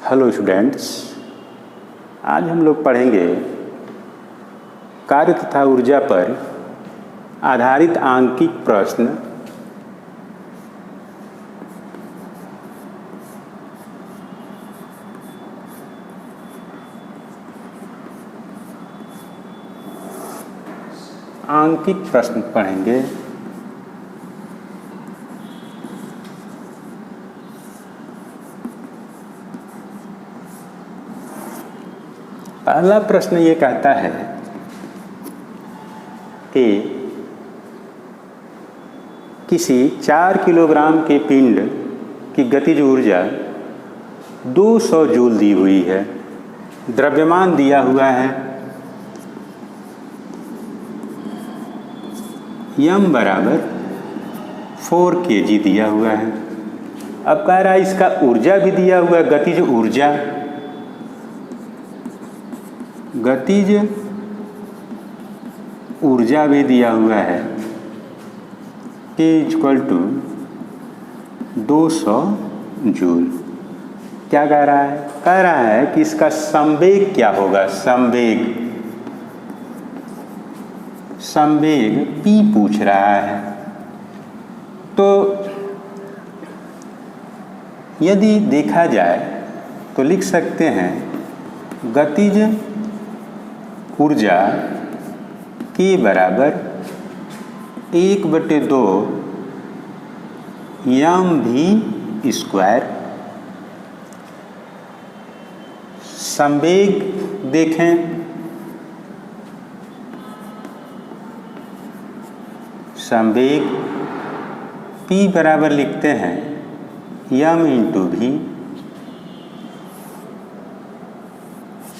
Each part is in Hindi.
हेलो स्टूडेंट्स, आज हम लोग पढ़ेंगे कार्य तथा ऊर्जा पर आधारित आंकिक प्रश्न। आंकिक प्रश्न पढ़ेंगे। पहला प्रश्न ये कहता है कि किसी 4 किलोग्राम के पिंड की गतिज ऊर्जा 200 जूल दी हुई है। द्रव्यमान दिया हुआ है m बराबर 4 kg दिया हुआ है। अब कह रहा है इसका ऊर्जा भी दिया हुआ है, गतिज ऊर्जा भी दिया हुआ है K = 200 जूल। क्या कह रहा है? कह रहा है कि इसका संवेग क्या होगा। संवेग P पूछ रहा है। तो यदि देखा जाए तो लिख सकते हैं गतिज ऊर्जा K बराबर 1/2 mv²। संवेग देखें, संवेग P बराबर लिखते हैं m × v।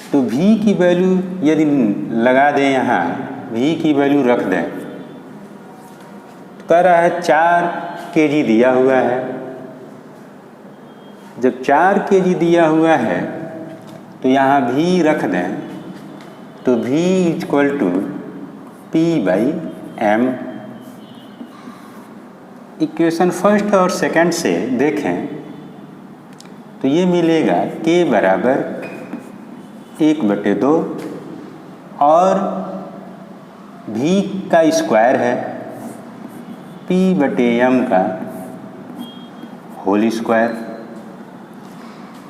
तो v की वैल्यू यदि लगा दें, यहाँ v की वैल्यू रख दें, तो कह रहा है 4 kg दिया हुआ है। जब 4 kg दिया हुआ है तो यहाँ v रख दें, तो v = P/m। इक्वेशन फर्स्ट और सेकंड से देखें तो ये मिलेगा K बराबर 1/2 और v का स्क्वायर है P/m का होल स्क्वायर।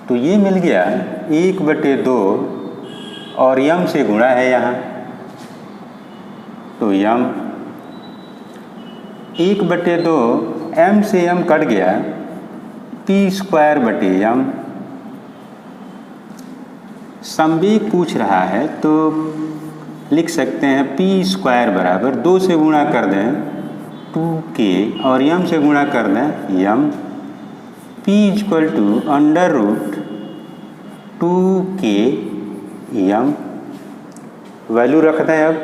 तो ये मिल गया 1/2 और m से गुणा है यहाँ, तो m 1/2 m से m कट गया, P²/m। संवेग पूछ रहा है तो लिख सकते हैं P² बराबर 2 से गुणा कर दें 2k और m से गुणा कर दें m। P = √2km। वैल्यू रख दें। अब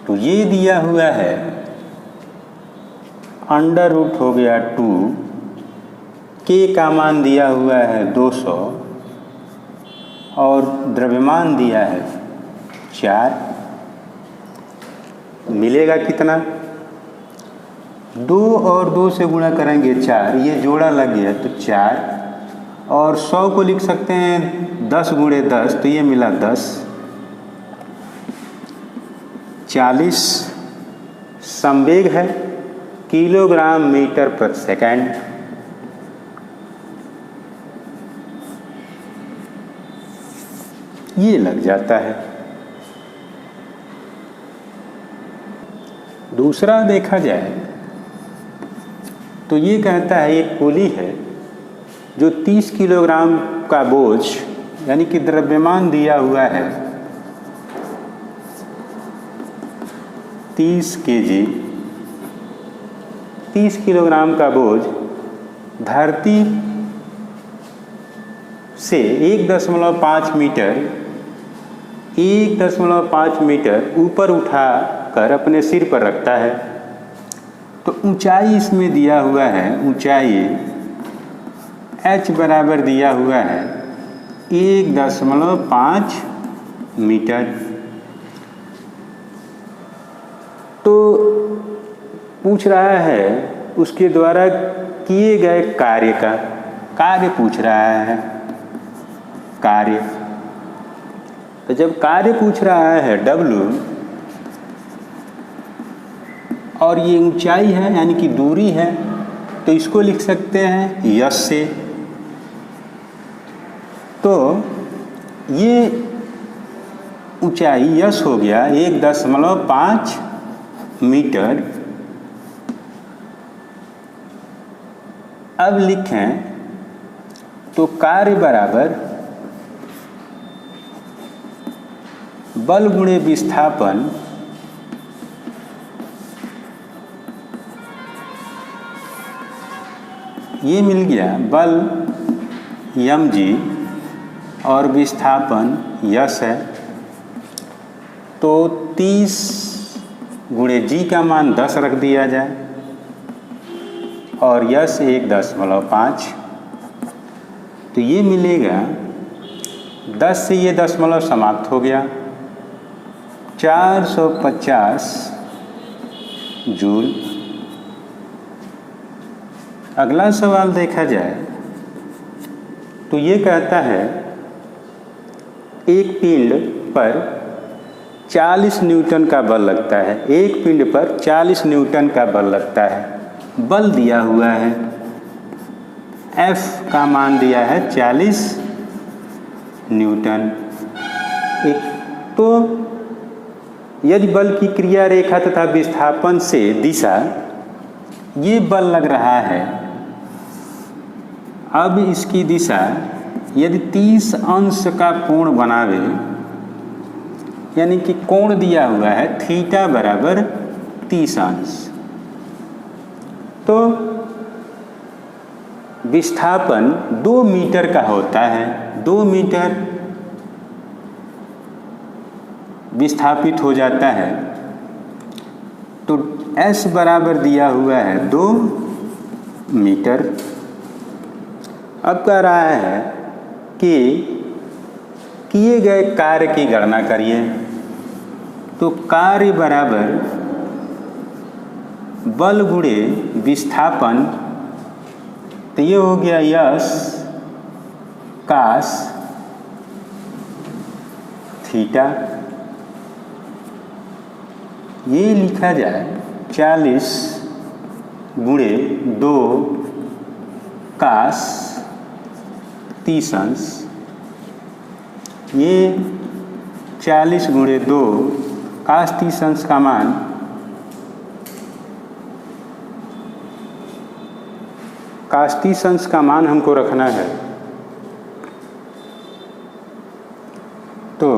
तो ये दिया हुआ है √ हो गया 2, k का मान दिया हुआ है 200 और द्रव्यमान दिया है 4। मिलेगा कितना? 2 और 2 से गुणा करेंगे 4, ये जोड़ा लग गया तो 4, और 100 को लिख सकते हैं 10 × 10, तो ये मिला 10। 40 संवेग है kg/m/s। ये लग जाता है। दूसरा देखा जाए तो ये कहता है एक कोली है जो 30 किलोग्राम का बोझ यानी कि द्रव्यमान दिया हुआ है 30 kg। 30 किलोग्राम का बोझ धरती से 1.5 मीटर ऊपर उठा कर अपने सिर पर रखता है। तो ऊंचाई इसमें दिया हुआ है, ऊंचाई h बराबर दिया हुआ है 1.5 मीटर। तो पूछ रहा है उसके द्वारा किए गए कार्य का। कार्य पूछ रहा है, कार्य। तो जब कार्य पूछ रहा है W और ये ऊंचाई है यानी कि दूरी है, तो इसको लिख सकते हैं यस से। तो ये ऊंचाई यस हो गया 1.5 मीटर। अब लिखें तो कार्य बराबर बल गुणे विस्थापन ये मिल गया, बल mg और विस्थापन यस है। तो 30 गुणे g का मान 10 रख दिया जाए और यस 1.5। तो ये मिलेगा 10 से ये दशमलव समाप्त हो गया, 450 जूल। अगला सवाल देखा जाए तो ये कहता है एक पिंड पर 40 न्यूटन का बल लगता है, एक पिंड पर 40 न्यूटन का बल लगता है। बल दिया हुआ है, F का मान दिया है 40 न्यूटन। तो यदि बल की क्रिया रेखा तथा विस्थापन से दिशा ये बल लग रहा है, अब इसकी दिशा यदि 30 अंश का कोण बनावे, यानी कि कोण दिया हुआ है थीटा बराबर 30 अंश, तो विस्थापन 2 मीटर का होता है। 2 मीटर विस्थापित हो जाता है। तो S बराबर दिया हुआ है 2 मीटर। अब कह रहा है कि किए गए कार्य की गणना करिए। तो कार्य बराबर बल गुणे विस्थापन, तो ये हो गया यस कास थीटा। ये लिखा जाए 40 गुणे 2 कास 30 अंश। ये 40 गुणे 2 कास 30 अंश का मान कास 30 अंश का मान हमको रखना है। तो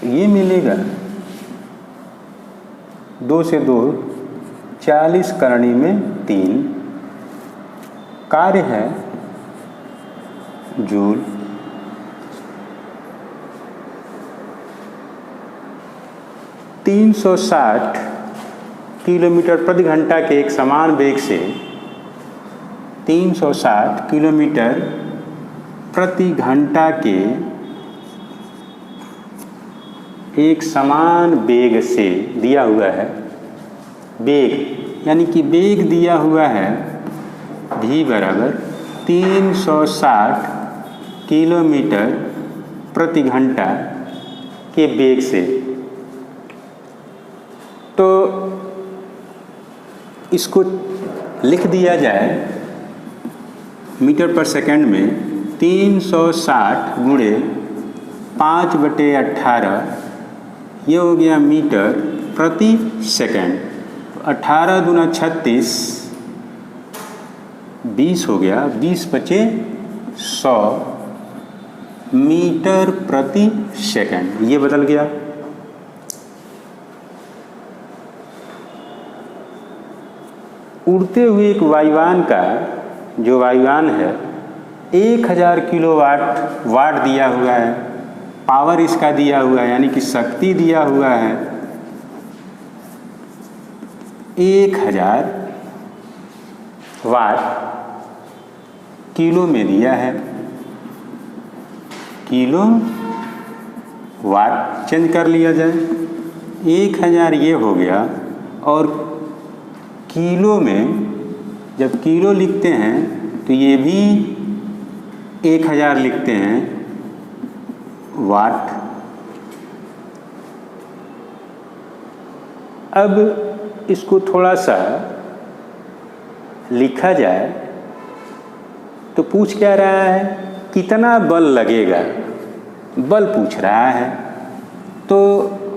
ये मिलेगा 2 से 2 40 करणी में 3, कार्य है जूल। तीन 360 किलोमीटर प्रति घंटा के एक समान वेग से 360 किलोमीटर प्रति घंटा के एक समान वेग से दिया हुआ है वेग, यानी कि वेग दिया हुआ है v बराबर 360 किलोमीटर प्रति घंटा के वेग से। तो इसको लिख दिया जाए मीटर पर सेकंड में 360 गुणे 5/18, ये हो गया मीटर प्रति सेकंड। 18 दूना 36, 20 हो गया, 20 बचे 100 मीटर प्रति सेकंड। ये बदल गया। उड़ते हुए एक वायुयान का जो वायुयान है 1000 किलोवाट दिया हुआ है, पावर इसका दिया हुआ है, यानी कि शक्ति दिया हुआ है 1000 वाट, किलो में दिया है, किलो वाट चेंज कर लिया जाए। 1000 ये हो गया, और किलो में जब किलो लिखते हैं तो ये भी 1000 लिखते हैं वाट। अब इसको थोड़ा सा लिखा जाए तो पूछ क्या रहा है, कितना बल लगेगा, बल पूछ रहा है। तो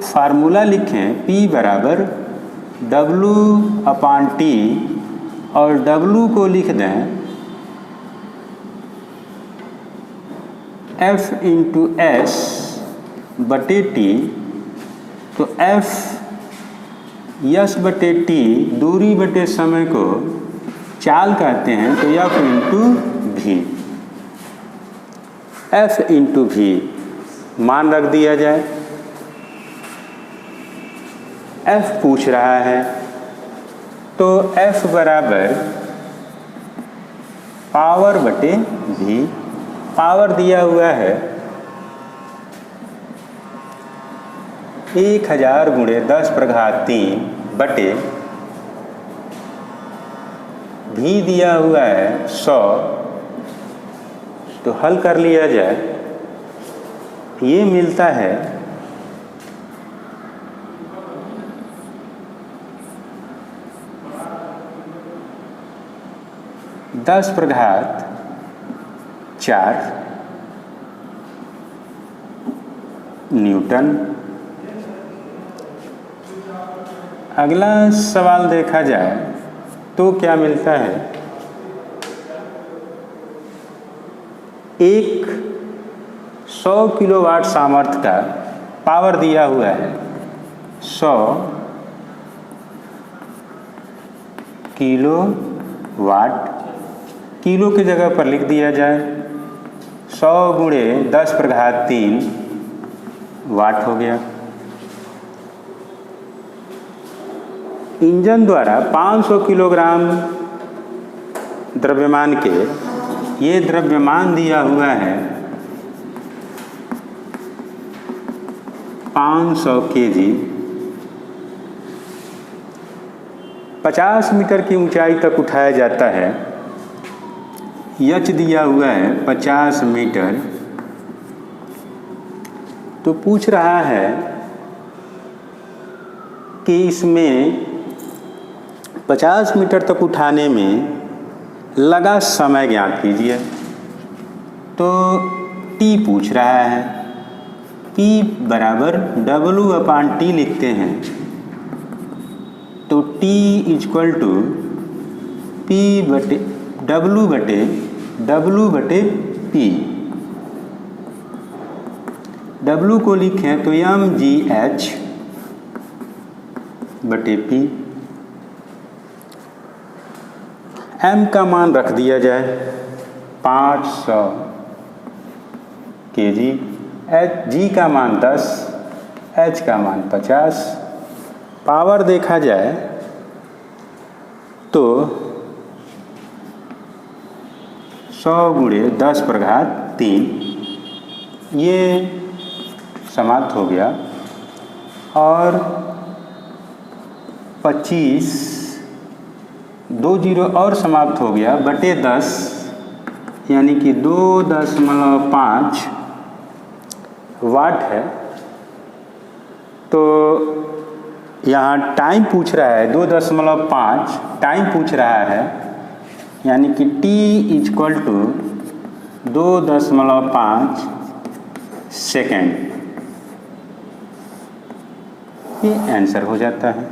फार्मूला लिखें, P बराबर W/T, और W को लिख दें F × S बटे T। तो F यस बटे T दूरी बटे समय को चाल कहते हैं, तो F × V, F × V मान रख दिया जाए। F पूछ रहा है, तो F बराबर पावर बटे V, पावर दिया हुआ है 1000 × 10⁻³ बटे V दिया हुआ है 100। तो हल कर लिया जाए, ये मिलता है 10⁻⁴ न्यूटन। अगला सवाल देखा जाए तो क्या मिलता है, एक 100 किलोवाट सामर्थ्य का पावर दिया हुआ है 100 किलोवाट, किलो की जगह पर लिख दिया जाए 100 × 10⁻³ वाट हो गया। इंजन द्वारा 500 किलोग्राम द्रव्यमान के, ये द्रव्यमान दिया हुआ है 500 kg, 50 मीटर की ऊंचाई तक उठाया जाता है। यच दिया हुआ है 50 मीटर। तो पूछ रहा है कि इसमें 50 मीटर तक उठाने में लगा समय ज्ञात कीजिए। तो T पूछ रहा है, P बराबर W/T लिखते हैं। तो T = P बटे W बटे P। W को लिखें तो mgh बटे P। M का मान रख दिया जाए 500 kg, G का मान 10, H का मान 50। पावर देखा जाए तो 100 × 10⁻³ ये समाप्त हो गया, और 25 2 0 और समाप्त हो गया बटे 10, यानी कि 2.5 वाट है। तो यहाँ टाइम पूछ रहा है 2.5 टाइम पूछ रहा है, यानी कि T = 2.5 सेकेंड। ये आंसर हो जाता है।